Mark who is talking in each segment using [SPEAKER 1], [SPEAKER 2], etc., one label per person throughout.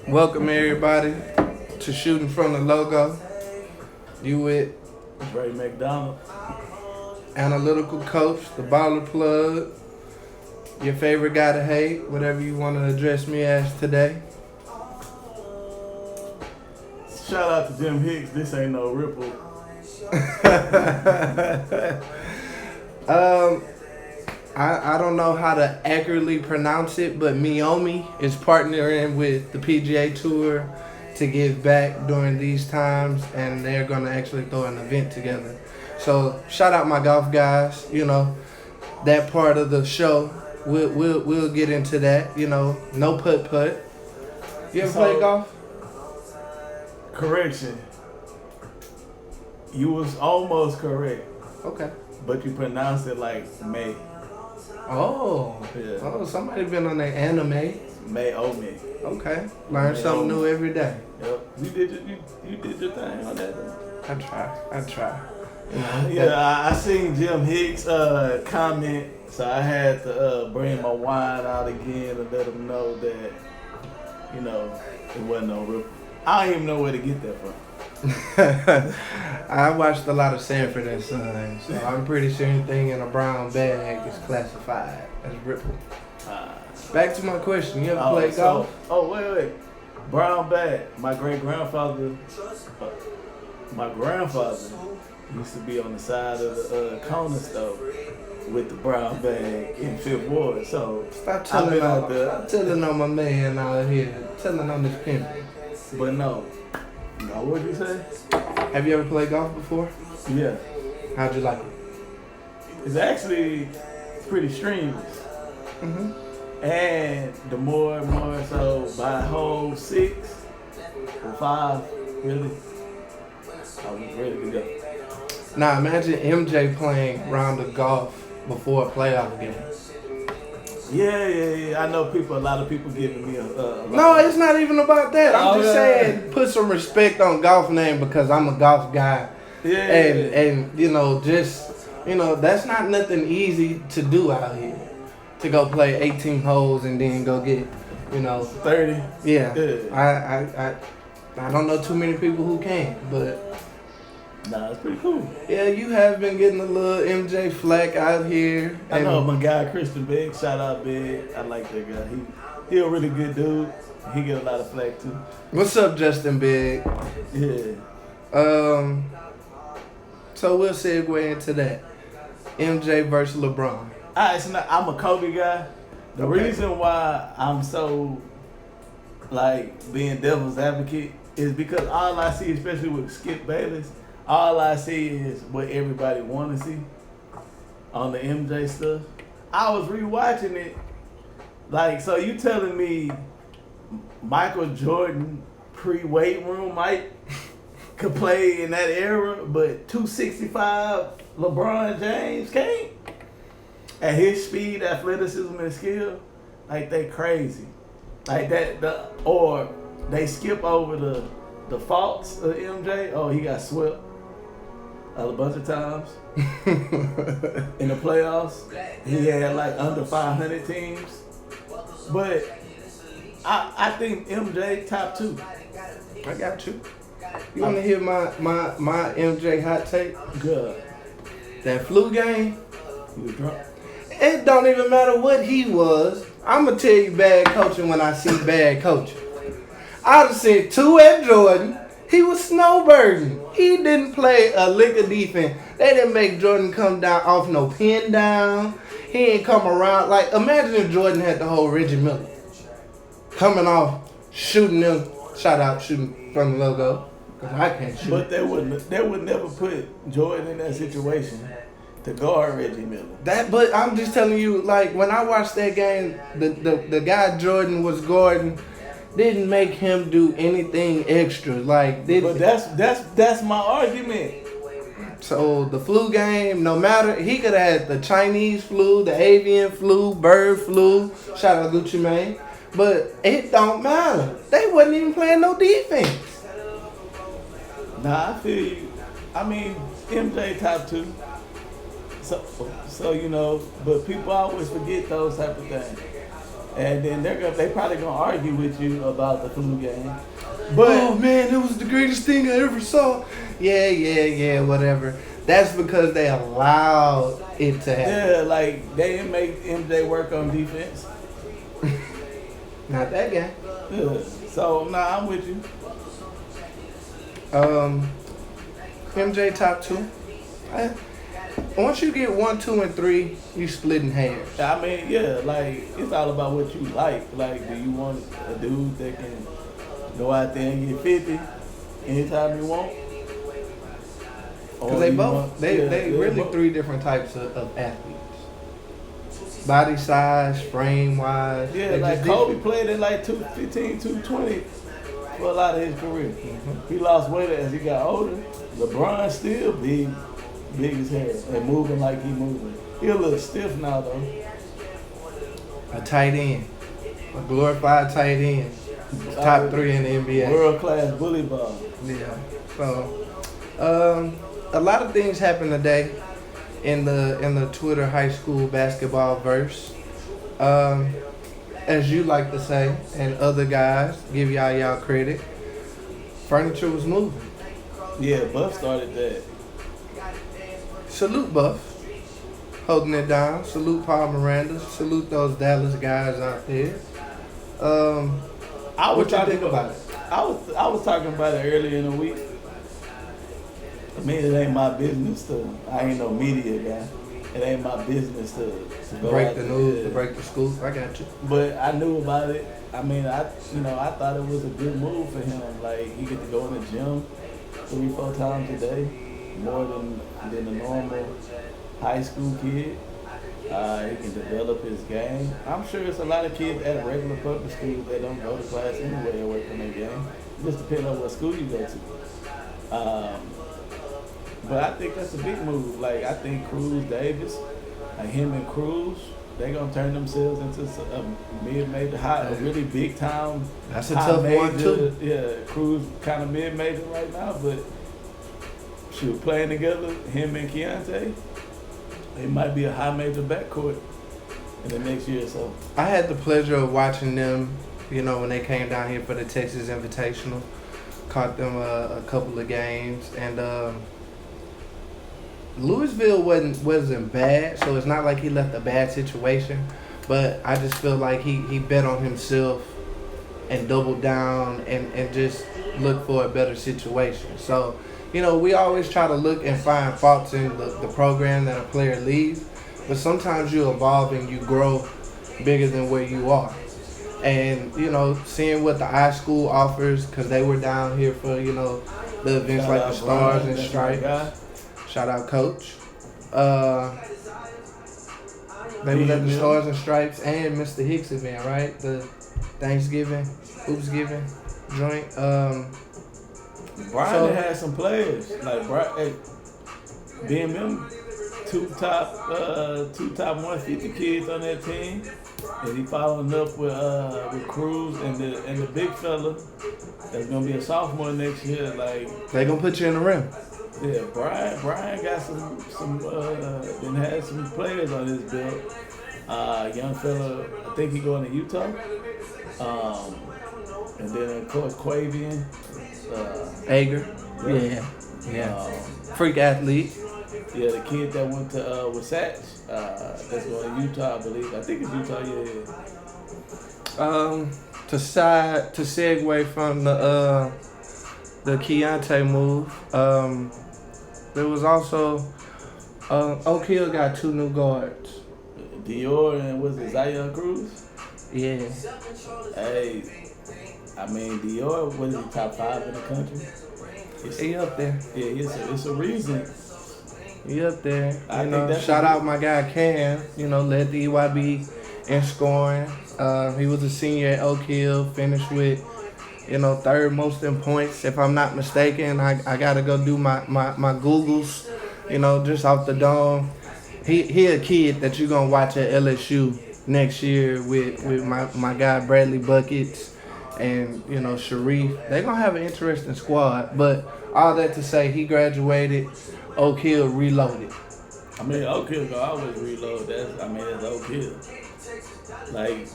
[SPEAKER 1] Welcome everybody to Shooting from the Logo. You with
[SPEAKER 2] Ray McDonald.
[SPEAKER 1] analytical coach, the baller plug, your favorite guy to hate, whatever you want to address me as today.
[SPEAKER 2] Shout out to Jim Hicks. This ain't no ripple.
[SPEAKER 1] I don't know how to accurately pronounce it, but Meiomi is partnering with the PGA Tour to give back during these times, and they're going to actually throw an event together. So shout out my golf guys. You know, that part of the show, we'll get into that. You know, no putt. You ever play golf?
[SPEAKER 2] Correction. You was almost correct,
[SPEAKER 1] Okay.
[SPEAKER 2] but you pronounced it like May.
[SPEAKER 1] Oh.
[SPEAKER 2] Yeah.
[SPEAKER 1] Oh, somebody been on their anime.
[SPEAKER 2] Meiomi.
[SPEAKER 1] Okay. Learn something new every day.
[SPEAKER 2] Yep. You did your thing on that.
[SPEAKER 1] I try. You know,
[SPEAKER 2] Yeah, I seen Jim Hicks comment, so I had to bring my wine out again and let him know that, you know, it wasn't no ripple. I don't even know where to get that from.
[SPEAKER 1] I watched a lot of Sanford and Son, so I'm pretty sure anything in a brown bag is classified as ripple. Back to my question. You ever play golf?
[SPEAKER 2] Wait. Brown bag. My grandfather used to be on the side of the corner store with the brown bag in Fifth Ward. So
[SPEAKER 1] Stop telling on my man out here. Telling on this pimp.
[SPEAKER 2] But no, what did you say?
[SPEAKER 1] Have you ever played golf before?
[SPEAKER 2] Yeah.
[SPEAKER 1] How'd you like it?
[SPEAKER 2] It's actually pretty strenuous.
[SPEAKER 1] Mm-hmm.
[SPEAKER 2] And the more and more, so by hole 6 or 5, really, I was ready to go.
[SPEAKER 1] Now imagine MJ playing round of golf before a playoff game.
[SPEAKER 2] Yeah. I know a lot of people giving me a
[SPEAKER 1] No, it's not even about that. I'm just
[SPEAKER 2] yeah.
[SPEAKER 1] saying put some respect on golf name because I'm a golf guy.
[SPEAKER 2] Yeah.
[SPEAKER 1] And you know, just, you know, that's not nothing easy to do out here. To go play 18 holes and then go get, you know,
[SPEAKER 2] 30.
[SPEAKER 1] Yeah. I don't know too many people who can, but
[SPEAKER 2] Nah, it's pretty cool.
[SPEAKER 1] yeah, you have been getting a little MJ flack out here.
[SPEAKER 2] I know my guy Christian Big. Shout out Big. I like that guy. He a really good dude. He get a lot of flack too.
[SPEAKER 1] What's up, Justin Big?
[SPEAKER 2] Yeah.
[SPEAKER 1] So we'll segue into that. MJ versus LeBron.
[SPEAKER 2] I'm a Kobe guy. The reason why I'm so like being devil's advocate is because all I see, especially with Skip Bayless, all I see is what everybody want to see on the MJ stuff. I was rewatching it. Like, so you telling me Michael Jordan pre-weight room could play in that era, but 265 LeBron James can't? At his speed, athleticism, and skill, like they crazy. Like that, or they skip over the faults of MJ. Oh, he got swept a bunch of times in the playoffs. He had like under 500 teams. But I think MJ top 2.
[SPEAKER 1] I got you. You want to hear my MJ hot take?
[SPEAKER 2] Good.
[SPEAKER 1] That flu game,
[SPEAKER 2] He was drunk.
[SPEAKER 1] it don't even matter what he was. I'm going to tell you bad coaching when I see bad coaching. I'd have seen 2 at Jordan. He was snowbirding. He didn't play a lick of defense. They didn't make Jordan come down off no pin down. He ain't come around. Like, imagine if Jordan had the whole Reggie Miller coming off, shooting them. Shout out, shooting from the logo. Because I can't shoot.
[SPEAKER 2] But they would never put Jordan in that situation to guard Reggie Miller.
[SPEAKER 1] But I'm just telling you, like, when I watched that game, the guy Jordan was guarding didn't make him do anything extra. Like,
[SPEAKER 2] but that's my argument.
[SPEAKER 1] So the flu game, no matter, he could have had the Chinese flu, the avian flu, bird flu. Shout out Gucci Mane. But it don't matter. They wasn't even playing no defense.
[SPEAKER 2] Nah, I feel you. I mean, MJ top 2. So you know, but people always forget those type of things. And then they probably gonna argue with you about the flu game. But
[SPEAKER 1] oh man, it was the greatest thing I ever saw. Yeah, whatever. That's because they allowed it to happen.
[SPEAKER 2] yeah, like they didn't make MJ work on defense.
[SPEAKER 1] Not that guy.
[SPEAKER 2] Yeah. So I'm with you.
[SPEAKER 1] MJ top 2. Once you get 1, 2, and 3, you splitting hairs.
[SPEAKER 2] I mean, yeah, like it's all about what you like. Like, do you want a dude that can go out there and get 50 anytime you want?
[SPEAKER 1] Because they both, they really both. 3 different types of athletes. Body size, frame wise.
[SPEAKER 2] Yeah, like Kobe played at like 215, 220 for a lot of his career. Mm-hmm. He lost weight as he got older. LeBron still big as hell and moving like he moving. He a little stiff now though.
[SPEAKER 1] A tight end. A glorified tight end. Top 3 in the NBA.
[SPEAKER 2] World class bully ball.
[SPEAKER 1] Yeah. So, a lot of things happened today in the Twitter high school basketball verse. As you like to say, and other guys give y'all credit, furniture was moving.
[SPEAKER 2] Yeah, Buff started that.
[SPEAKER 1] Salute Buff, holding it down. Salute Paul Miranda. Salute those Dallas guys out there. What you think about it?
[SPEAKER 2] I was talking about it earlier in the week. I mean, it ain't my business I ain't no media guy. It ain't my business to go
[SPEAKER 1] break the news, to break the scoop. I got you.
[SPEAKER 2] But I knew about it. I mean, I thought it was a good move for him. Like, he get to go in the gym 3-4 times a day, more than a normal high school kid. He can develop his game. I'm sure it's a lot of kids at regular public schools that don't go to class anyway or work on their game. It just depends on what school you go to. But I think that's a big move. Like, I think Cruz Davis, like him and Cruz, they're going to turn themselves into a mid-major, a really big-time.
[SPEAKER 1] That's a tough
[SPEAKER 2] major.
[SPEAKER 1] one, too.
[SPEAKER 2] Yeah, Cruz kind of mid-major right now, but shoot, playing together, him and Keontae, they might be a high-major backcourt in the next year or so.
[SPEAKER 1] I had the pleasure of watching them, when they came down here for the Texas Invitational. Caught them a couple of games, and Louisville wasn't bad, so it's not like he left a bad situation, but I just feel like he bet on himself and doubled down and just looked for a better situation. So, we always try to look and find faults in the program that a player leaves, but sometimes you evolve and you grow bigger than where you are. And, seeing what the high school offers, because they were down here for, the events like the Stars and Stripes. Shout out, Coach. They was at the Stars and Stripes and Mr. Hicks event, right? The Thanksgiving, Hoopsgiving joint.
[SPEAKER 2] Brian had some players like BMM, two top 150 kids on that team, and he following up with Cruz and the big fella that's gonna be a sophomore next year. Like,
[SPEAKER 1] they gonna put you in the rim.
[SPEAKER 2] Yeah, Brian got some then had some players on his belt. Young fella, I think he going to Utah. And then of course Quavian.
[SPEAKER 1] Ager. Yeah. Freak athlete.
[SPEAKER 2] Yeah, the kid that went to Wasatch, that's going to Utah, I believe. I think it's Utah, yeah.
[SPEAKER 1] To segue from the Keontae move, there was also Oak Hill got 2 new guards.
[SPEAKER 2] Dior and was it Zion Cruz?
[SPEAKER 1] Yeah.
[SPEAKER 2] Hey, I mean Dior was he top 5 in the country?
[SPEAKER 1] He up there.
[SPEAKER 2] Yeah, it's a reason.
[SPEAKER 1] He up there. Shout out my guy Cam. Led the EYB in scoring. He was a senior at Oak Hill. Finished with 3rd most in points, if I'm not mistaken. I gotta go do my Googles, just off the dome. He a kid that you're gonna watch at LSU next year with my guy Bradley Buckets and Sharif. They're gonna have an interesting squad. But all that to say, he graduated. Oak Hill reloaded.
[SPEAKER 2] I mean, Oak Hill gonna always reload. It's Oak Hill. Like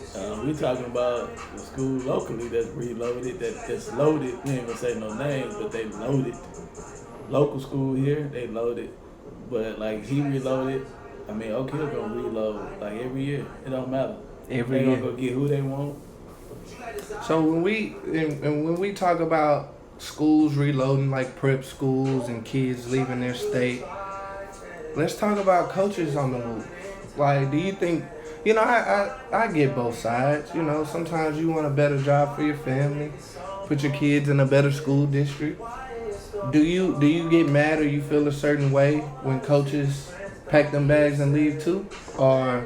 [SPEAKER 2] we talking about the school locally that's reloaded, that's loaded. We ain't gonna say no names, but they loaded. Local school here, they loaded. But like he reloaded. I mean, Oak Hill gonna reload like every year. It don't matter.
[SPEAKER 1] Every
[SPEAKER 2] They
[SPEAKER 1] year.
[SPEAKER 2] gonna go get who they want.
[SPEAKER 1] So when we talk about schools reloading, like prep schools and kids leaving their state, let's talk about coaches on the move. Like, do you think, I get both sides. Sometimes you want a better job for your family, put your kids in a better school district. Do you get mad or you feel a certain way when coaches pack them bags and leave too, or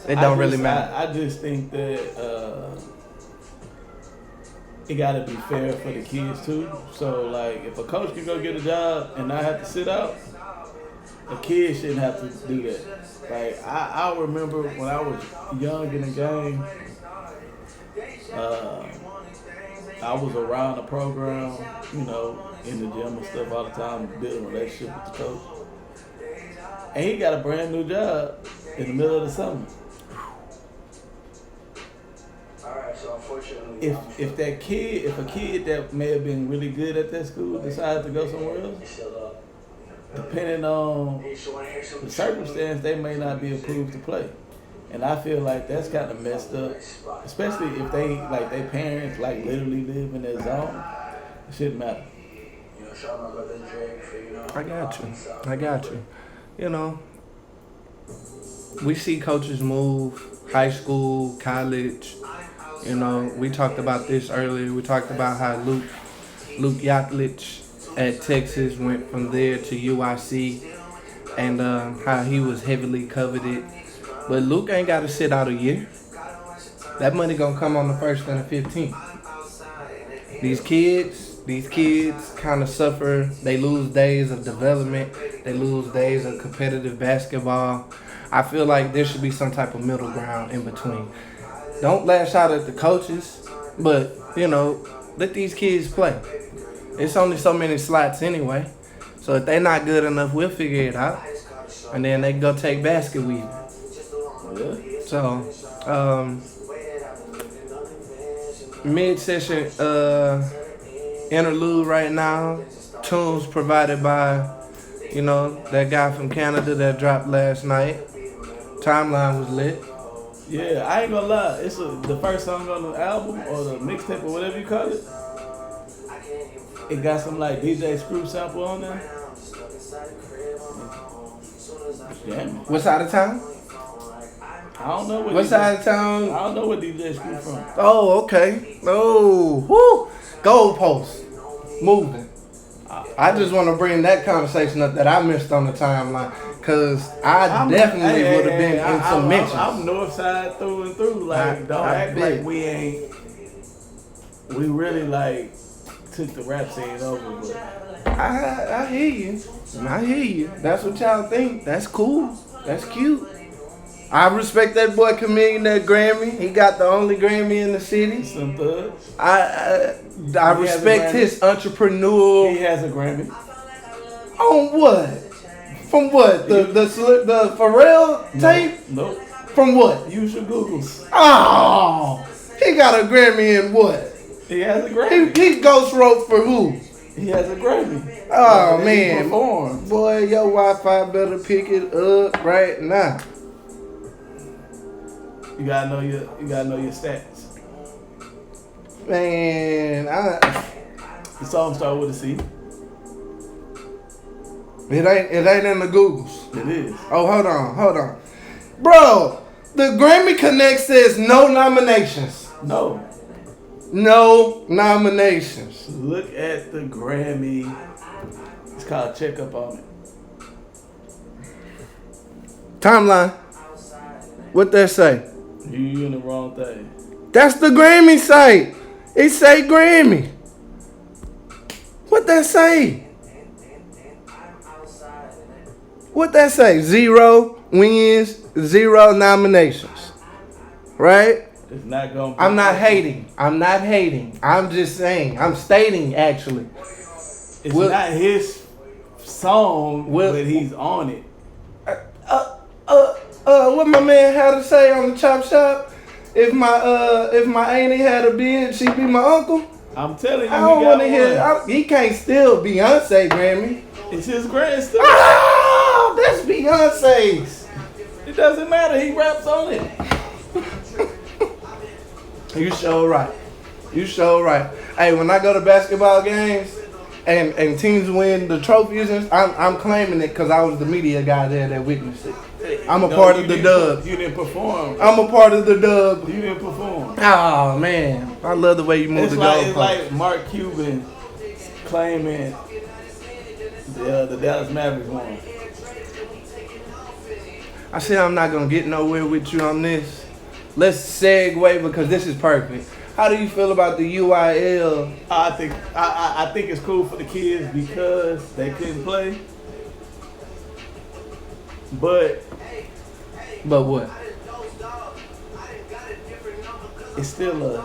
[SPEAKER 1] it don't really matter?
[SPEAKER 2] I just think that it got to be fair for the kids too. So like, if a coach can go get a job and not have to sit out, a kid shouldn't have to do that. Like I remember when I was young in the game, I was around the program, in the gym and stuff all the time, building a relationship with the coach. And he got a brand new job in the middle of the summer. If a kid that may have been really good at that school decided to go somewhere else, depending on the circumstance, they may not be approved to play. And I feel like that's kind of messed up, especially if their parents literally live in that zone. It shouldn't matter.
[SPEAKER 1] I got you. We see coaches move, high school, college. We talked about this earlier. We talked about how Luke Yaklich at Texas went from there to UIC, and how he was heavily coveted. But Luke ain't got to sit out a year. That money gonna come on the 1st and the 15th. These kids kind of suffer. They lose days of development. They lose days of competitive basketball. I feel like there should be some type of middle ground in between. Don't lash out at the coaches, but, let these kids play. It's only so many slots anyway. So if they're not good enough, we'll figure it out. And then they can go take basket weaving. So, mid-session interlude right now. Tunes provided by, that guy from Canada that dropped last night. Timeline was lit.
[SPEAKER 2] Yeah, I ain't gonna lie. It's the first song on the album or the mixtape or whatever you call it. It got some DJ Screw sample on there. Yeah.
[SPEAKER 1] What side of town?
[SPEAKER 2] I don't know
[SPEAKER 1] what side of town.
[SPEAKER 2] I don't know where DJ Screw from.
[SPEAKER 1] Oh, okay. Oh, whoo! Goalpost moving. I just want to bring that conversation up that I missed on the timeline, because I definitely would have been in some mentions.
[SPEAKER 2] I'm north side through and through. Don't act like we ain't. We really took the rap scene over. But
[SPEAKER 1] I hear you. That's what y'all think. That's cool. That's cute. I respect that boy Chameleon, that Grammy. He got the only Grammy in the city.
[SPEAKER 2] Some thugs.
[SPEAKER 1] I respect his entrepreneurial.
[SPEAKER 2] He has a Grammy.
[SPEAKER 1] On what? From what? The Pharrell tape?
[SPEAKER 2] Nope.
[SPEAKER 1] From what?
[SPEAKER 2] Use your Googles.
[SPEAKER 1] Oh, he got a Grammy in what?
[SPEAKER 2] He has a Grammy.
[SPEAKER 1] He ghost wrote for who?
[SPEAKER 2] He has a Grammy.
[SPEAKER 1] Oh man,
[SPEAKER 2] performed.
[SPEAKER 1] Boy, your Wi-Fi better pick it up right now.
[SPEAKER 2] You gotta know your stats.
[SPEAKER 1] Man,
[SPEAKER 2] the song start with a C.
[SPEAKER 1] It ain't in the Googles.
[SPEAKER 2] It is.
[SPEAKER 1] Oh, hold on. Bro, the Grammy Connect says no nominations. No nominations.
[SPEAKER 2] Look at the Grammy. It's called Check Up on It.
[SPEAKER 1] Timeline. What that say?
[SPEAKER 2] You in the wrong thing.
[SPEAKER 1] That's the Grammy site. It say Grammy. What that say? What that say? 0 wins, 0 nominations. Right?
[SPEAKER 2] It's not gonna.
[SPEAKER 1] I'm not hating. I'm just saying. I'm stating actually.
[SPEAKER 2] It's not his song, but he's on it.
[SPEAKER 1] What my man had to say on the Chop Shop? if my auntie had a beard, she'd be my uncle.
[SPEAKER 2] I'm telling you,
[SPEAKER 1] I don't want to hear. He can't steal Beyonce Grammy.
[SPEAKER 2] It's his grandson.
[SPEAKER 1] Oh, that's Beyonce's.
[SPEAKER 2] It doesn't matter. He raps on it.
[SPEAKER 1] You sure right. You sure right. Hey, when I go to basketball games and teams win the trophies, I'm claiming it because I was the media guy there that witnessed it. I'm a part of the dub.
[SPEAKER 2] You didn't perform.
[SPEAKER 1] I'm a part of the dub.
[SPEAKER 2] You didn't perform.
[SPEAKER 1] Oh man, I love the way you move the goalpost.
[SPEAKER 2] It's like Mark Cuban claiming the Dallas Mavericks won.
[SPEAKER 1] I said I'm not gonna get nowhere with you on this. Let's segue because this is perfect. How do you feel about the UIL?
[SPEAKER 2] I think it's cool for the kids because they couldn't play. But
[SPEAKER 1] what?
[SPEAKER 2] It's still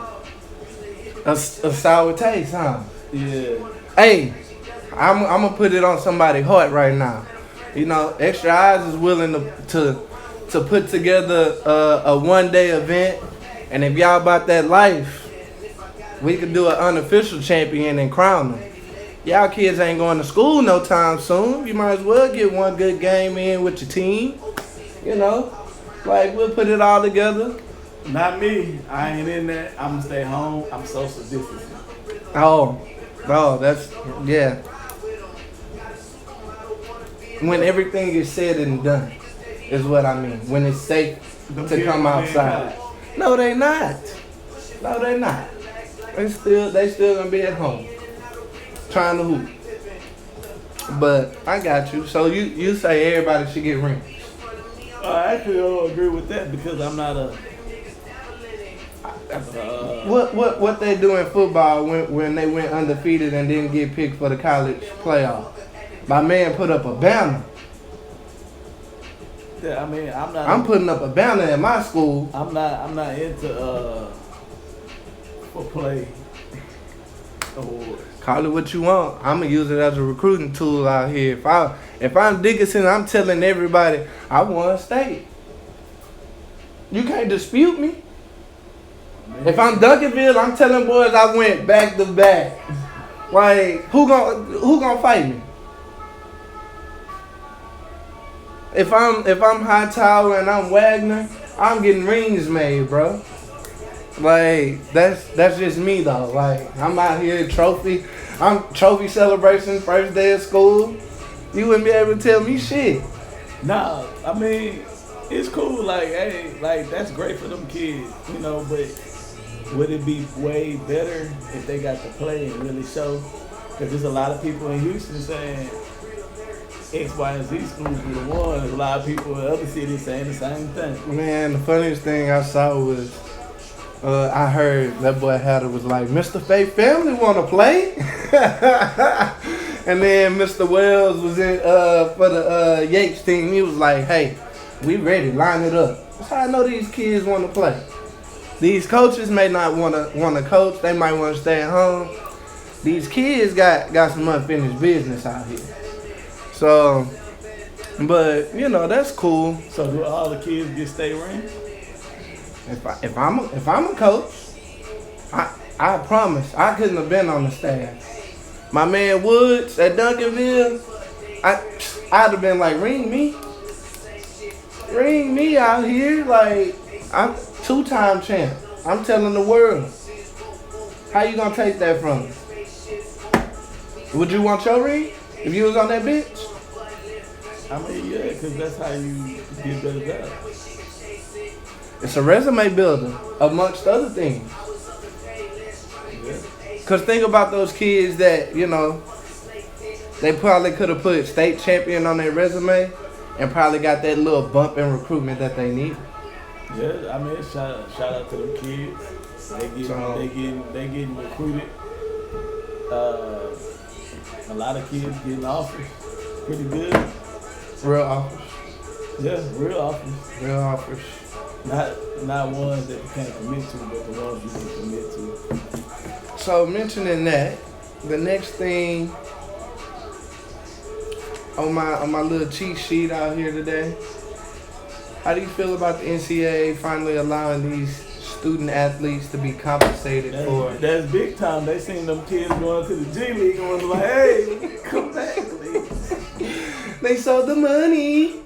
[SPEAKER 1] A sour taste, huh?
[SPEAKER 2] yeah.
[SPEAKER 1] Hey, I'm gonna put it on somebody's heart right now. You know, Extra Eyes is willing to put together a one-day event, and if y'all about that life, we could do an unofficial champion and crown them. Y'all kids ain't going to school no time soon. You might as well get one good game in with your team. You know, like we'll put it all together.
[SPEAKER 2] Not me. I ain't in that. I'm gonna stay home. I'm social distancing.
[SPEAKER 1] Oh, that's yeah. When everything is said and done, is what I mean. When it's safe to come outside. No, they not. No, they not. They still gonna be at home, trying to hoop. But I got you. So you say everybody should get rings.
[SPEAKER 2] I actually don't agree with that because I'm not a.
[SPEAKER 1] What they do in football when they went undefeated and didn't get picked for the college playoff? My man put up a banner.
[SPEAKER 2] Yeah, I mean
[SPEAKER 1] I'm putting up a banner at my school.
[SPEAKER 2] I'm not into for play awards.
[SPEAKER 1] Call it what you want. I'm gonna use it as a recruiting tool out here. If I'm Dickinson, I'm telling everybody I won state. You can't dispute me. If I'm Duncanville, I'm telling boys I went back to back. Like who gonna fight me? If I'm Hightower and I'm Wagner, I'm getting rings made, bro. Like that's just me though. Like I'm out here trophy celebration first day of school. You wouldn't be able to tell me shit.
[SPEAKER 2] Nah, I mean it's cool. Like hey, like that's great for them kids, you know. But would it be way better if they got to play and really show? Because there's a lot of people in Houston saying X, Y, and Z schools be the one. There's a lot of people in other cities saying the same thing.
[SPEAKER 1] Man, the funniest thing I saw was I heard that boy Hatter was like, Mr. Faith family want to play? And then Mr. Wells was in for the Yates team. He was like, hey, we ready, line it up. That's how I know these kids want to play. These coaches may not want to coach. They might want to stay at home. These kids got some unfinished business out here. So, but you know that's cool.
[SPEAKER 2] So do all the kids get state rings?
[SPEAKER 1] If I'm a coach, I promise I couldn't have been on the staff. My man Woods at Duncanville, I'd have been like, ring me out here. Like I'm 2-time champ. I'm telling the world. How you gonna take that from me? Would you want your ring if you was on that bench?
[SPEAKER 2] I mean, yeah, because that's how you get better jobs.
[SPEAKER 1] It's a resume builder, amongst other things.
[SPEAKER 2] Yeah.
[SPEAKER 1] Because think about those kids that, you know, they probably could have put state champion on their resume and probably got that little bump in recruitment that they need.
[SPEAKER 2] Yeah, I mean, shout out to them kids. They getting recruited. A lot of kids getting offers. Pretty good.
[SPEAKER 1] Real offers.
[SPEAKER 2] Yeah, real offers.
[SPEAKER 1] Real offers.
[SPEAKER 2] Not ones that you can't commit to, but the ones you can commit to.
[SPEAKER 1] So mentioning that, the next thing on my little cheat sheet out here today, how do you feel about the NCAA finally allowing these student athletes to be compensated for.
[SPEAKER 2] That's big time. They seen them kids going to the G League and was like, hey, come back, please.
[SPEAKER 1] They sold the money.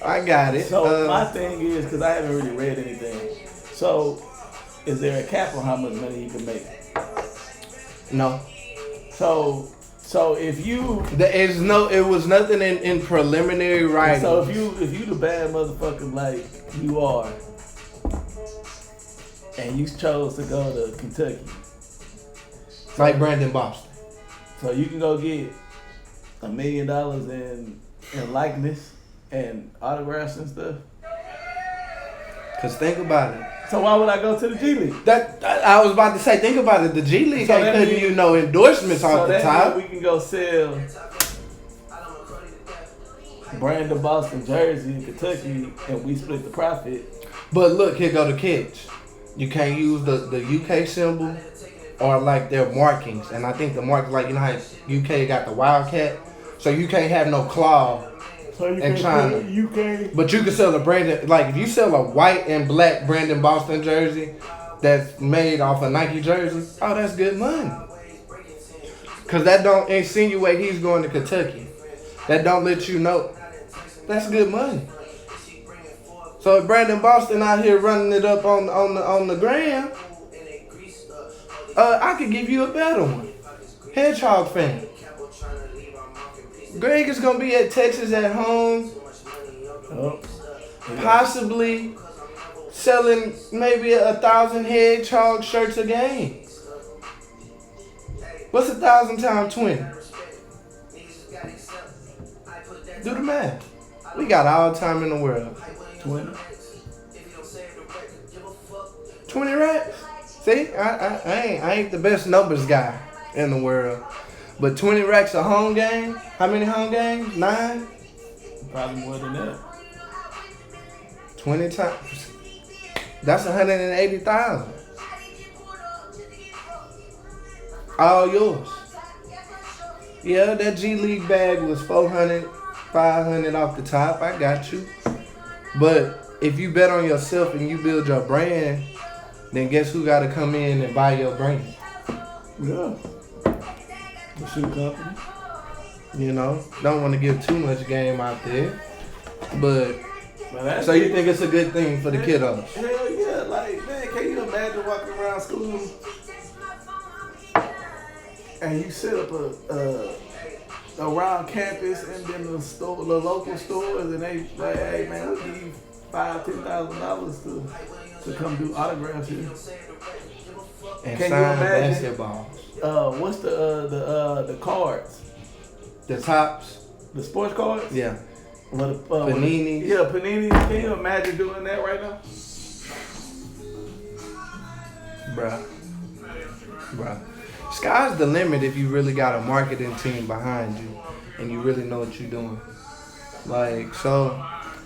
[SPEAKER 1] I got it.
[SPEAKER 2] So my thing is, because I haven't really read anything. So, is there a cap on how much money you can make?
[SPEAKER 1] No.
[SPEAKER 2] So if you
[SPEAKER 1] it was nothing in preliminary writing.
[SPEAKER 2] So if you the bad motherfucker like you are, and you chose to go to Kentucky,
[SPEAKER 1] like Brandon Boston,
[SPEAKER 2] so you can go get $1 million in likeness and autographs and stuff.
[SPEAKER 1] Cause think about it.
[SPEAKER 2] So why would I go to the G League?
[SPEAKER 1] I was about to say, think about it. The G League ain't cutting you no endorsements off the top.
[SPEAKER 2] We can go sell Brandon Boston jersey in Kentucky and we split the profit.
[SPEAKER 1] But look, here go the catch. You can't use the UK symbol or like their markings. And I think the markings, like, you know how UK got the Wildcat? So you can't have no claw.
[SPEAKER 2] So you
[SPEAKER 1] in China.
[SPEAKER 2] UK.
[SPEAKER 1] But you can sell a Brandon, like if you sell a white and black Brandon Boston jersey that's made off a Nike jersey, oh, that's good money. Cause that don't insinuate he's going to Kentucky. That don't let you know. That's good money. So if Brandon Boston out here running it up on the gram, I could give you a better one. Hedgehog fan. Greg is gonna be at Texas at home, possibly selling maybe 1,000 Hedgehog shirts a game. What's 1,000 times 20? Do the math. We got all the time in the world. 20 racks. See, I ain't the best numbers guy in the world. But 20 racks a home game? How many home games? 9?
[SPEAKER 2] Probably more than that.
[SPEAKER 1] 20 times. That's 180,000. All yours. Yeah, that G League bag was 400, 500 off the top. I got you. But if you bet on yourself and you build your brand, then guess who got to come in and buy your brand?
[SPEAKER 2] Yeah. The shoe company.
[SPEAKER 1] You know, don't want to give too much game out there. But so you think it's a good thing for the kiddos?
[SPEAKER 2] Hell yeah. Like, man, can you imagine walking around school and you set up around campus and then the local stores and they like, hey man, we'll give you $5,000-$10,000 to come do autographs here.
[SPEAKER 1] And
[SPEAKER 2] can
[SPEAKER 1] sign
[SPEAKER 2] you imagine?
[SPEAKER 1] basketballs.
[SPEAKER 2] What's the cards?
[SPEAKER 1] The tops.
[SPEAKER 2] The sports cards?
[SPEAKER 1] Yeah.
[SPEAKER 2] Panini. Yeah, Panini. Can you imagine doing that right now?
[SPEAKER 1] Bruh. Sky's the limit if you really got a marketing team behind you and you really know what you're doing. Like, so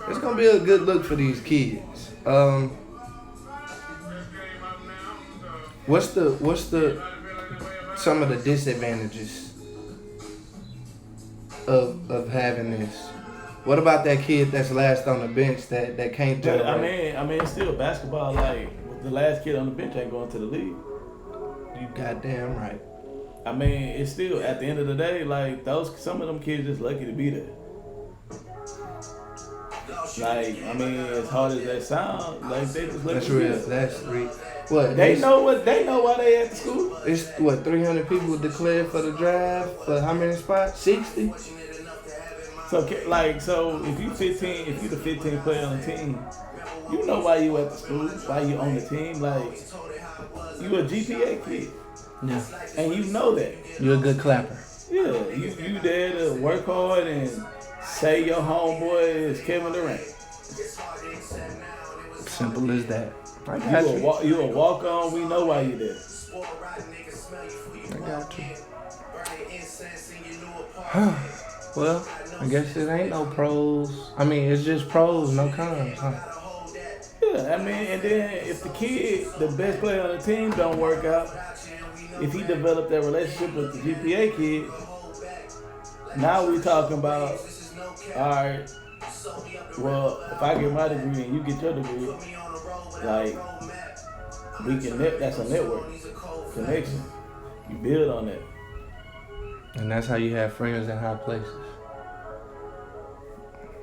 [SPEAKER 1] it's gonna be a good look for these kids. What's the some of the disadvantages of having this? What about that kid that's last on the bench that can't generate?
[SPEAKER 2] I mean, it's still basketball. Like the last kid on the bench ain't going to the league.
[SPEAKER 1] You goddamn right.
[SPEAKER 2] I mean, it's still at the end of the day, like some of them kids just lucky to be there. Like, I mean, as hard as that sounds, like they just lucky to be there.
[SPEAKER 1] That's real. What
[SPEAKER 2] they know why they at the school.
[SPEAKER 1] It's 300 people declared for the draft for how many spots? 60.
[SPEAKER 2] So if you the 15th player on the team, you know why you at the school, why you on the team. Like, you a GPA kid.
[SPEAKER 1] Yeah.
[SPEAKER 2] And you know that.
[SPEAKER 1] You're a good clapper.
[SPEAKER 2] Yeah, you there to work hard and say your homeboy is Kevin Durant.
[SPEAKER 1] Simple as that. I got you.
[SPEAKER 2] You a walk on. We know why you there.
[SPEAKER 1] I got you. Well, I guess it ain't no pros. I mean, it's just pros, no cons, huh?
[SPEAKER 2] Yeah, I mean, and then if the kid, the best player on the team, don't work out, if he developed that relationship with the GPA kid, now we talking about, all right, well, if I get my degree and you get your degree, like, That's a network connection. You build on that.
[SPEAKER 1] And that's how you have friends in high places.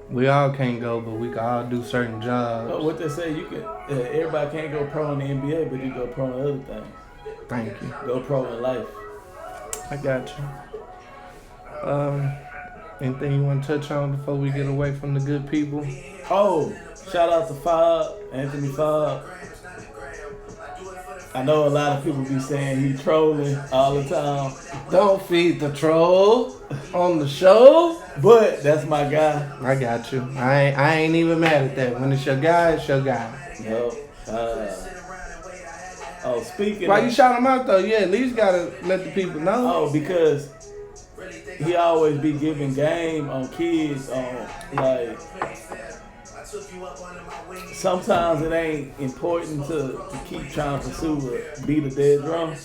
[SPEAKER 1] We all can't go, but we can all do certain jobs.
[SPEAKER 2] Oh, what they say, you can. Everybody can't go pro in the NBA, but you go pro in other things.
[SPEAKER 1] Thank you.
[SPEAKER 2] Go pro in life.
[SPEAKER 1] I got you. Anything you want to touch on before we get away from the good people?
[SPEAKER 2] Oh, shout out to Anthony Fobb. I know a lot of people be saying he trolling all the time.
[SPEAKER 1] Don't feed the troll on the show.
[SPEAKER 2] But that's my guy.
[SPEAKER 1] I got you. I ain't even mad at that. When it's your guy, it's your guy.
[SPEAKER 2] No. Speaking
[SPEAKER 1] Why
[SPEAKER 2] of,
[SPEAKER 1] you shout him out though? Yeah, at least gotta let the people know.
[SPEAKER 2] Oh, because he always be giving game on kids on like sometimes it ain't important to keep trying to pursue a beat a dead drum.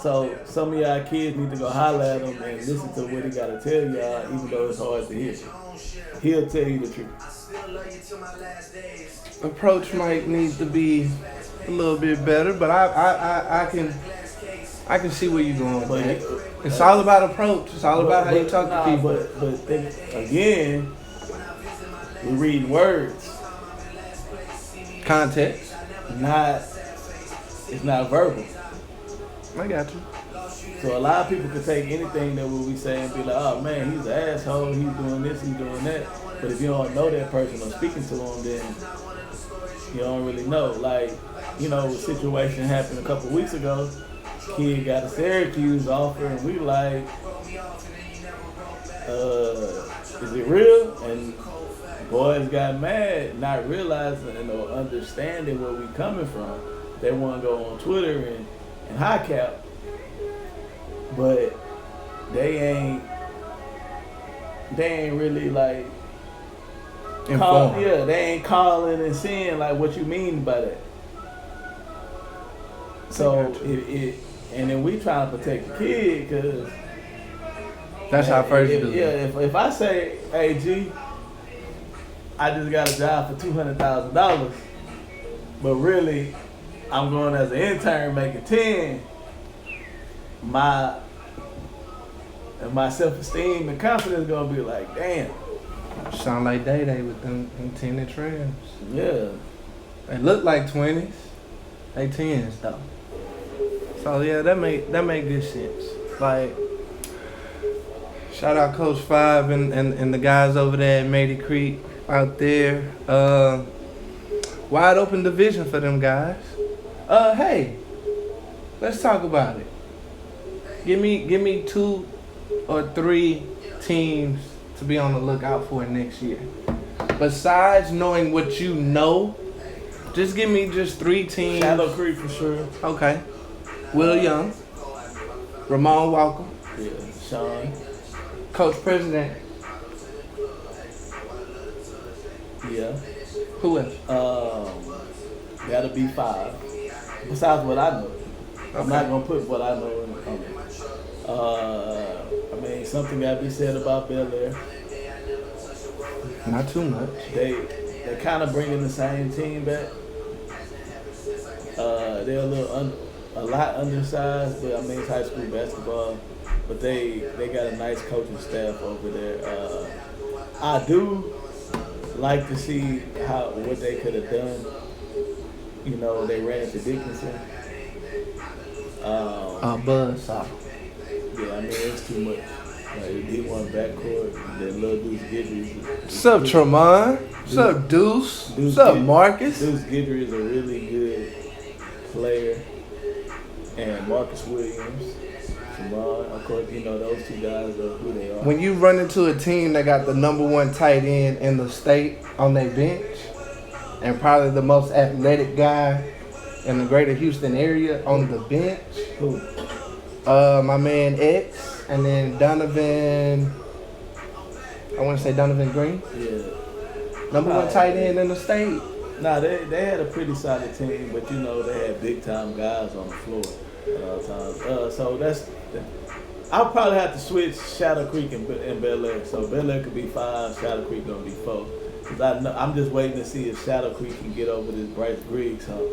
[SPEAKER 2] So some of y'all kids need to go holler at him and listen to what he gotta tell y'all, even though it's hard to hear. He'll tell you the truth.
[SPEAKER 1] Approach might need to be a little bit better, but I can see where you're going.
[SPEAKER 2] But
[SPEAKER 1] it's all about approach. It's all about how you talk to people.
[SPEAKER 2] But again, we read words.
[SPEAKER 1] Context.
[SPEAKER 2] It's not verbal.
[SPEAKER 1] I got you.
[SPEAKER 2] So a lot of people can take anything that we say and be like, oh man, he's an asshole, he's doing this, he's doing that. But if you don't know that person or speaking to him, then you don't really know. Like, you know, a situation happened a couple weeks ago. Kid got a Syracuse offer and we like, is it real? And boys got mad, not realizing or understanding where we coming from. They want to go on Twitter and high cap, but they ain't really like they ain't calling and seeing like what you mean by that. So and then we trying to protect the kid because
[SPEAKER 1] that's how first do.
[SPEAKER 2] Yeah, if I say, hey G, I just got a job for $200,000, but really I'm going as an intern making 10. My self-esteem and confidence gonna be like, damn.
[SPEAKER 1] Sound like Day with them 10 and trims.
[SPEAKER 2] Yeah.
[SPEAKER 1] They look like 20s. They 10s though. So yeah, that make good sense. Like, shout out Coach 5 and the guys over there at Matey Creek out there. Wide open division for them guys. Hey, let's talk about it. Give me 2 or 3 teams to be on the lookout for next year. Besides knowing what you know, just give me just 3 teams.
[SPEAKER 2] Shadow Creek for sure.
[SPEAKER 1] Okay. Will Young, Ramon Walker,
[SPEAKER 2] yeah, Sean,
[SPEAKER 1] Coach President.
[SPEAKER 2] Yeah.
[SPEAKER 1] Who else?
[SPEAKER 2] Gotta be 5. Besides what I know.
[SPEAKER 1] Okay.
[SPEAKER 2] I'm not gonna put what I know in the comment. I mean, something gotta be said about Bel Air.
[SPEAKER 1] Not too much.
[SPEAKER 2] They kind of bringing the same team back. They're a lot undersized, but I mean it's high school basketball. But they got a nice coaching staff over there. I do like to see what they could have done. You know, they ran into Dickinson.
[SPEAKER 1] Buzzsaw.
[SPEAKER 2] Yeah, I mean it's too much. Like he won backcourt, then little Deuce Guidry.
[SPEAKER 1] What's up, Tremont? What's up, Deuce? What's up, Marcus?
[SPEAKER 2] Deuce Guidry is a really good player, and Marcus Williams, Tremont. Of course, you know those 2 guys are who they are.
[SPEAKER 1] When you run into a team that got the #1 tight end in the state on their bench, and probably the most athletic guy in the greater Houston area on the bench,
[SPEAKER 2] Who?
[SPEAKER 1] My man X. And then Donovan, I want to say Donovan Green.
[SPEAKER 2] Yeah.
[SPEAKER 1] #1 tight end in the state.
[SPEAKER 2] Nah, they had a pretty solid team, but you know they had big time guys on the floor at all times. So I'll probably have to switch Shadow Creek and Bel Air. So Bel Air could be 5, Shadow Creek gonna be 4. Cause I'm just waiting to see if Shadow Creek can get over this Bryce Griggs hump.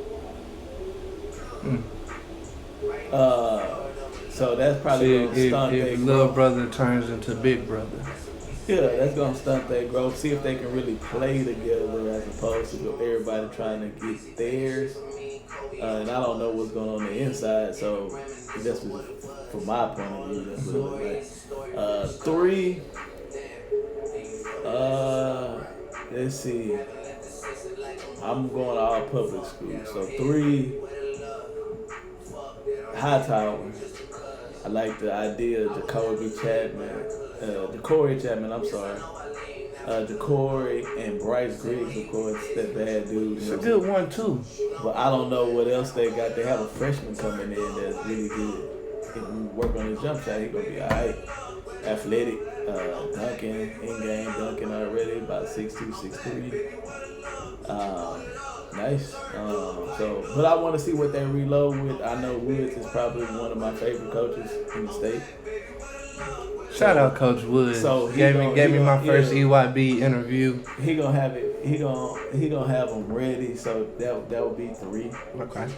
[SPEAKER 2] So that's probably gonna stunt their
[SPEAKER 1] if
[SPEAKER 2] growth.
[SPEAKER 1] little brother turns into big brother.
[SPEAKER 2] Yeah, that's gonna stunt their growth. See if they can really play together as opposed to everybody trying to get theirs. And I don't know what's going on the inside, so that's what, from my point of view, that's what it looks like. 3. Let's see. I'm going to all public schools, so 3. Hightower. I like the idea of Jacory Chapman, I'm sorry. Jacory and Bryce Griggs, of course, that bad dude.
[SPEAKER 1] It's a good one too.
[SPEAKER 2] But I don't know what else they got. They have a freshman coming in that's really good. If we work on his jump shot, he's gonna be alright. Athletic, dunking, in-game dunking already, about 6'2", 6'3". Nice. But I want to see what they reload with. I know Woods is probably one of my favorite coaches in the state.
[SPEAKER 1] Shout out Coach Woods. So gave me my first EYB interview.
[SPEAKER 2] He gonna have it. He gonna have them ready. So that would be 3.
[SPEAKER 1] Okay.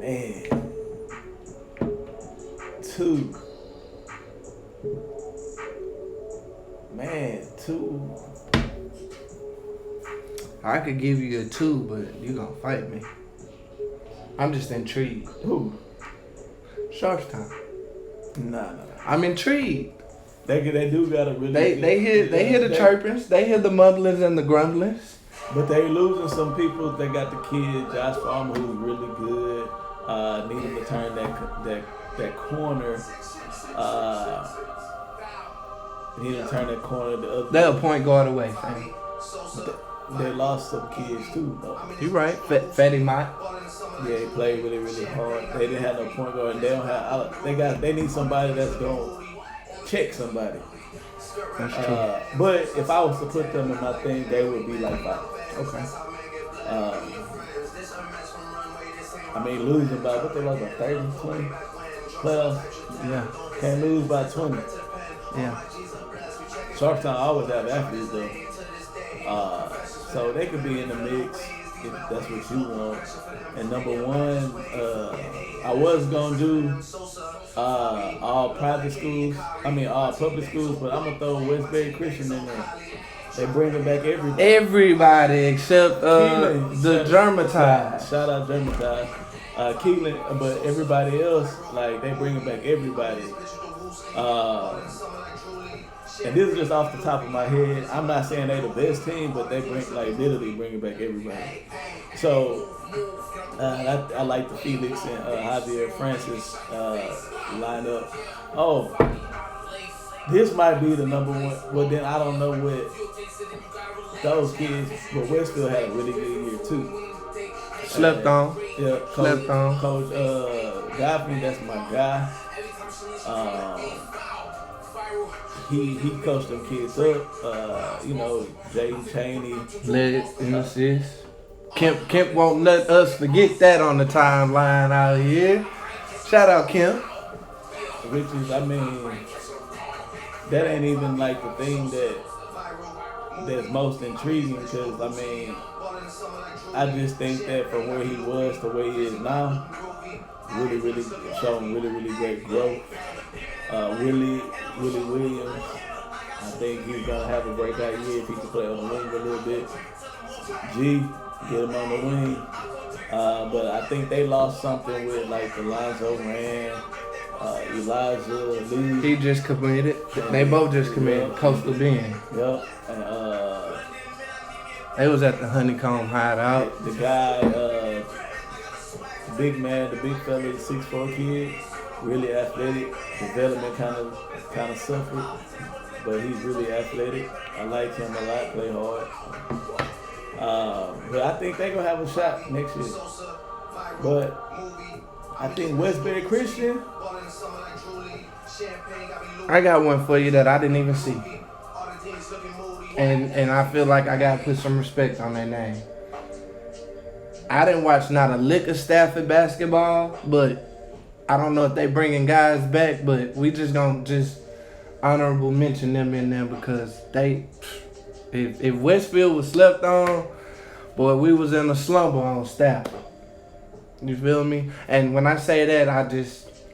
[SPEAKER 2] Man. 2. Man, 2.
[SPEAKER 1] I could give you a 2, but you gonna fight me. I'm just intrigued.
[SPEAKER 2] Who?
[SPEAKER 1] Shootin.
[SPEAKER 2] Nah.
[SPEAKER 1] I'm intrigued.
[SPEAKER 2] They do got a really.
[SPEAKER 1] They hear the chirpings, they hear the mumblings and the grumblings.
[SPEAKER 2] But they losing some people. They got the kid Josh Farmer who's really good. Need him to turn that corner. Need to turn that corner the other.
[SPEAKER 1] They'll point guard away, fam.
[SPEAKER 2] They lost some kids too, though.
[SPEAKER 1] You right, Fatty Mott.
[SPEAKER 2] Yeah, he played really, really hard. They didn't have no point guard. They don't have. They need somebody that's gonna check somebody.
[SPEAKER 1] That's true.
[SPEAKER 2] But if I was to put them in my thing, they would be like 5.
[SPEAKER 1] Okay.
[SPEAKER 2] I mean, losing by what they lost by 30, 20 playoffs.
[SPEAKER 1] Yeah.
[SPEAKER 2] Can't lose by 20.
[SPEAKER 1] Yeah.
[SPEAKER 2] Sharpstown always have athletes though. So they could be in the mix if that's what you want. And number 1, I was gonna do all public schools, but I'm gonna throw Westbury Christian in there. They bringing back everybody.
[SPEAKER 1] Everybody except the Germatized.
[SPEAKER 2] Shout out Germatized. Keelan, but everybody else, like they bringing back everybody. And this is just off the top of my head. I'm not saying they the best team, but they literally bringing back everybody. So I like the Felix and Javier Francis lineup. Oh, this might be the number 1. Well, then I don't know what those kids. But Westfield had a really good year too.
[SPEAKER 1] Slept on.
[SPEAKER 2] Yeah,
[SPEAKER 1] Slept on.
[SPEAKER 2] Coach Godfrey, that's my guy. He coached them kids up. Jaden Chaney.
[SPEAKER 1] Led in assists. Kemp won't let us forget that on the timeline out here. Shout out Kemp.
[SPEAKER 2] Which is, that ain't even like the thing that's most intriguing because, I just think that from where he was to where he is now, really, really showing really, really great growth. Willie Williams, I think he's going to have a breakout year if he can play on the wing a little bit. G, get him on the wing. But I think they lost something with like Alonzo Rand, Elijah Lee.
[SPEAKER 1] He just committed. They both just committed.
[SPEAKER 2] Yep.
[SPEAKER 1] Coastal Bend.
[SPEAKER 2] Yep. And
[SPEAKER 1] they was at the Honeycomb Hideout.
[SPEAKER 2] the guy, the big man, the big fella, the 6'4" kid, really athletic. Development kind of suffered, but he's really athletic. I like him a lot. Play hard. But I think they're gonna have a shot next year. But I think Westbury Christian.
[SPEAKER 1] I got one for you that I didn't even see. And I feel like I gotta put some respect on that name. I didn't watch not a lick of Stafford basketball, but I don't know if they bringing guys back, but we just gonna honorable mention them in there because if Westfield was slept on, boy, we was in a slumber on Stafford. You feel me? And when I say that,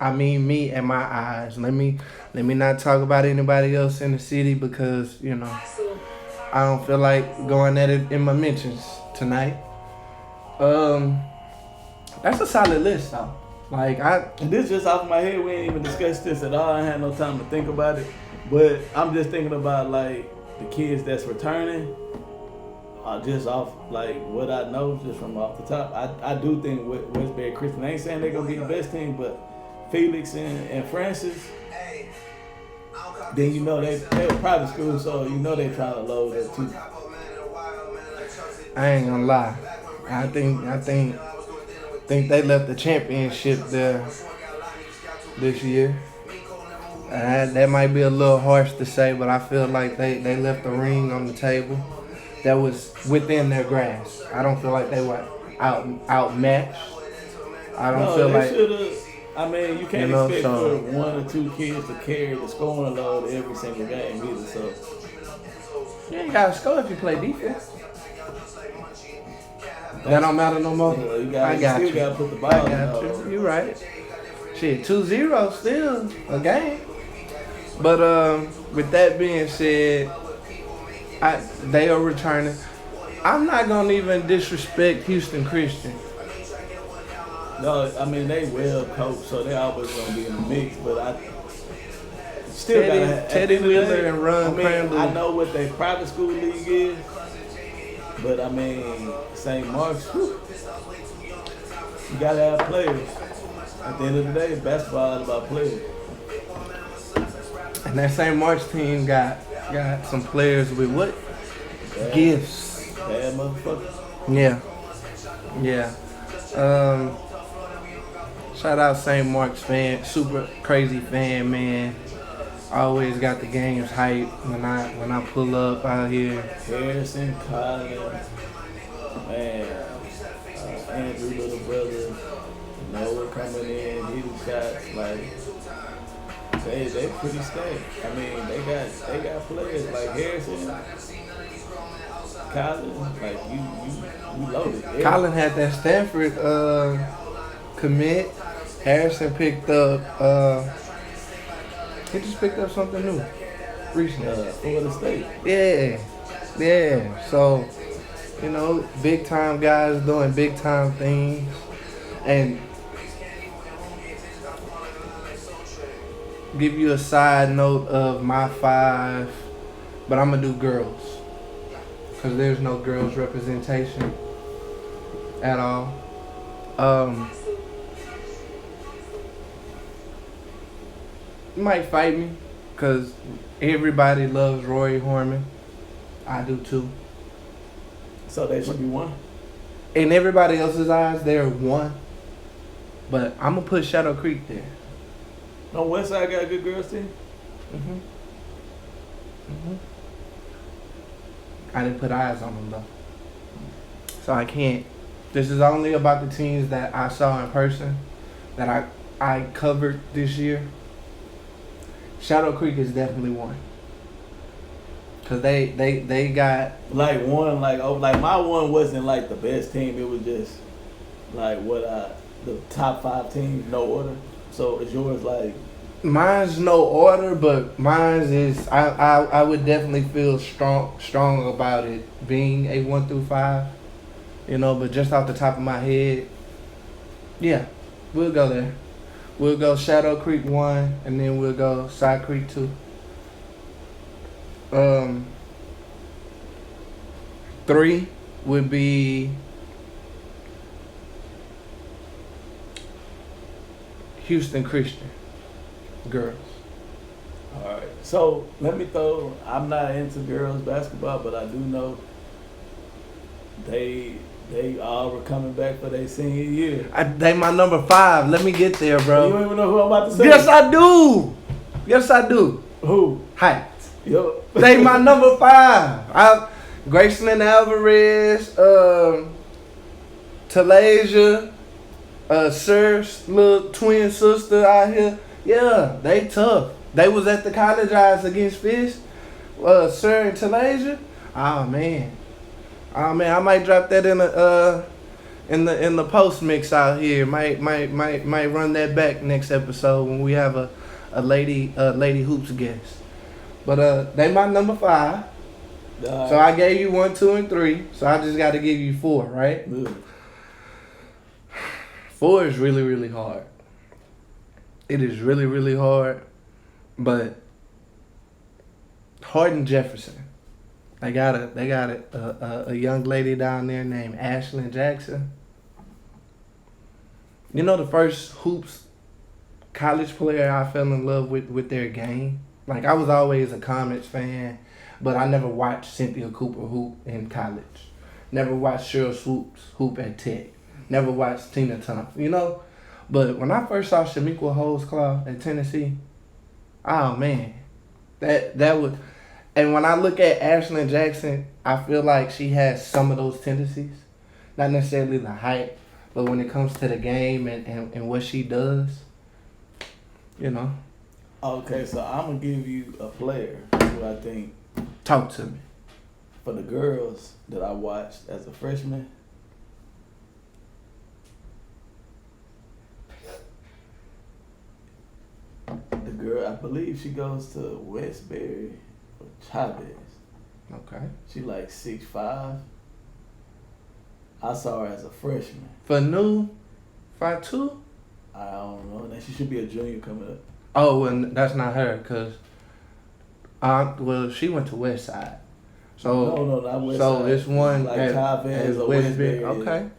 [SPEAKER 1] I mean me and my eyes. Let me not talk about anybody else in the city because I don't feel like going at it in my mentions tonight. That's a solid list though. Like
[SPEAKER 2] And this just off my head. We ain't even discussed this at all. I had no time to think about it. But I'm just thinking about like the kids that's returning. Just off like what I know, just from off the top, I do think Westbury Christian. I ain't saying they're gonna be the best team, but Felix and Francis. Then they were private school, so they trying to load that too.
[SPEAKER 1] I ain't gonna lie. I think they left the championship there this year. That might be a little harsh to say, but I feel like they left the ring on the table that was within their grasp. I don't feel like they were outmatched. I don't feel like.
[SPEAKER 2] I mean, you can't expect for one or two kids to carry the scoring load every single game either. So
[SPEAKER 1] yeah, you gotta score if you play defense. That don't matter no more. I got you.
[SPEAKER 2] Gotta put the ball
[SPEAKER 1] I got you. You right. Shit, 2-0 still a game. But with that being said, they are returning. I'm not gonna even disrespect Houston Christian.
[SPEAKER 2] No, I mean they well coached, so they always gonna be in the mix. But I still
[SPEAKER 1] Teddy Wheeler and Ron Crandall.
[SPEAKER 2] I know what their private school league is, but I mean St. Mark's, you gotta have players. At the end of the day, basketball is about players.
[SPEAKER 1] And that St. Mark's team got some players with what? Gifts.
[SPEAKER 2] Bad motherfuckers.
[SPEAKER 1] Yeah. Shout out St. Mark's fan, super crazy fan, man. Always got the games hype when I pull up out here.
[SPEAKER 2] Harrison, Collins, man, Andrew, little brother, Noah coming in, hitting shots, like they pretty stacked. I mean, they got players like Harrison, Collins, like you loaded. Yeah.
[SPEAKER 1] Colin had that Stanford commit. Harrison picked up. He just picked up something new recently.
[SPEAKER 2] Florida State.
[SPEAKER 1] Yeah. So, big time guys doing big time things, and give you a side note of my 5, but I'm gonna do girls because there's no girls representation at all. You might fight me because everybody loves Rory Horman. I do too.
[SPEAKER 2] So they should be one?
[SPEAKER 1] In everybody else's eyes, they're one. But I'm going to put Shadow Creek there.
[SPEAKER 2] No, Westside got a good girls team?
[SPEAKER 1] Mm-hmm. I didn't put eyes on them, though. So I can't. This is only about the teams that I saw in person, that I covered this year. Shadow Creek is definitely one. Cause they got
[SPEAKER 2] like one, like my one wasn't like the best team. It was just like the top 5 teams, no order. So is yours like?
[SPEAKER 1] Mine's no order, but mine's is I would definitely feel strong about it being a 1 through 5. But just off the top of my head, yeah, we'll go there. We'll go Shadow Creek 1, and then we'll go Side Creek 2. 3 would be Houston Christian girls.
[SPEAKER 2] All right. So let me throw. I'm not into girls basketball, but I do know they all were coming back for their senior year.
[SPEAKER 1] They my number 5. Let me get there, bro.
[SPEAKER 2] You don't even know who I'm about to say.
[SPEAKER 1] Yes, I do.
[SPEAKER 2] Who?
[SPEAKER 1] Heights.
[SPEAKER 2] Yup.
[SPEAKER 1] They my number 5. Grayson and Alvarez, Talasia, Sir's little twin sister out here. Yeah, they tough. They was at the college eyes against Fish. Sir and Talasia. Oh man, I might drop that in the post mix out here. Might run that back next episode when we have a lady hoops guest. But they my number 5. So I gave you 1, 2, and 3. So I just got to give you 4, right?
[SPEAKER 2] Good.
[SPEAKER 1] 4 is really, really hard. It is really, really hard. But Hardin Jefferson, they got a young lady down there named Ashlyn Jackson. You know, the first hoops college player I fell in love with their game. Like, I was always a Comets fan, but I never watched Cynthia Cooper hoop in college. Never watched Cheryl Swoops hoop at Tech. Never watched Tina Thompson, you know? But when I first saw Shamiqua Holesclaw at Tennessee, oh man, that was. And when I look at Ashlyn Jackson, I feel like she has some of those tendencies. Not necessarily the height, but when it comes to the game and what she does, you know.
[SPEAKER 2] Okay, so I'm going to give you a player who I think.
[SPEAKER 1] Talk to me.
[SPEAKER 2] For the girls that I watched as a freshman, the girl, I believe she goes to Westbury or Chavez.
[SPEAKER 1] Okay.
[SPEAKER 2] She like 6'5". I saw her as a freshman.
[SPEAKER 1] For new 5'2"?
[SPEAKER 2] I don't know. Now she should be a junior coming up.
[SPEAKER 1] Oh, well, that's not her, because well, she went to West Side. So,
[SPEAKER 2] no, not West
[SPEAKER 1] so
[SPEAKER 2] Side.
[SPEAKER 1] it's one
[SPEAKER 2] like
[SPEAKER 1] at
[SPEAKER 2] Chavez or
[SPEAKER 1] Westbury.
[SPEAKER 2] Westbury.
[SPEAKER 1] Okay.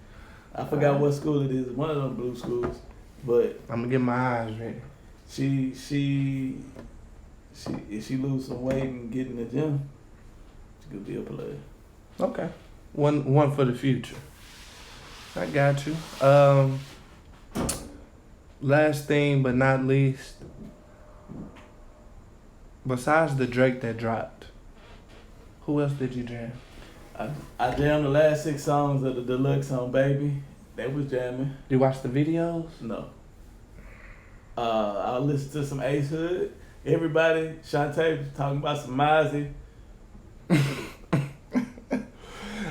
[SPEAKER 2] I forgot what school it is. One of them blue schools. But
[SPEAKER 1] I'm going to get my eyes ready.
[SPEAKER 2] if she lose some weight and get in the gym, she could be a player.
[SPEAKER 1] Okay. One for the future. I got you. Last thing but not least, besides the Drake that dropped, who else did you jam?
[SPEAKER 2] I jammed the last 6 songs of the deluxe on Baby. That was jamming.
[SPEAKER 1] You watch the videos?
[SPEAKER 2] No. I listened to some Ace Hood. Everybody, Shantae talking about some Mozzie.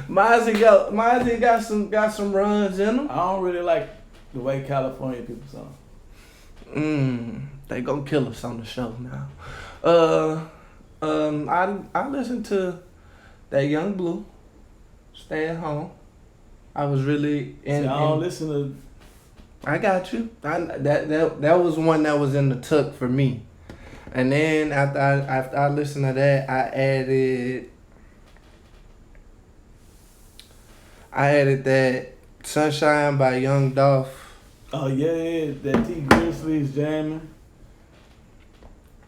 [SPEAKER 1] Mozzie got some runs in them.
[SPEAKER 2] I don't really like the way California people sound.
[SPEAKER 1] They gonna kill us on the show now. I listened to that Young Blue, Stay at Home. I was really in.
[SPEAKER 2] See, I don't listen to.
[SPEAKER 1] I got you. That was one that was in the tuck for me. And then after I listened to that, I added that Sunshine by Young Dolph.
[SPEAKER 2] Oh yeah, that T Grizzly's jamming.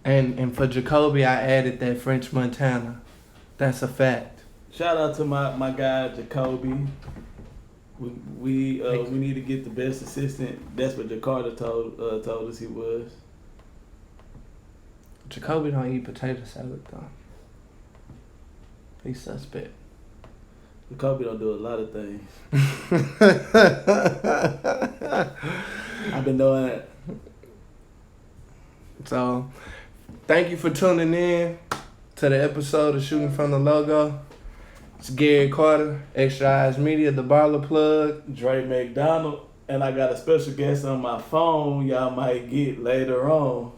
[SPEAKER 1] And for Jacoby, I added that French Montana. That's a fact.
[SPEAKER 2] Shout out to my guy Jacoby. We need to get the best assistant. That's what Jakarta told us he was.
[SPEAKER 1] Jacoby don't eat potato salad though. He's suspect.
[SPEAKER 2] Jacoby don't do a lot of things. I've been doing that.
[SPEAKER 1] So, thank you for tuning in to the episode of Shooting from the Logo. It's Gary Carter, Extra Eyes Media, the Baller Plug.
[SPEAKER 2] Dre McDonald. And I got a special guest on my phone y'all might get later on.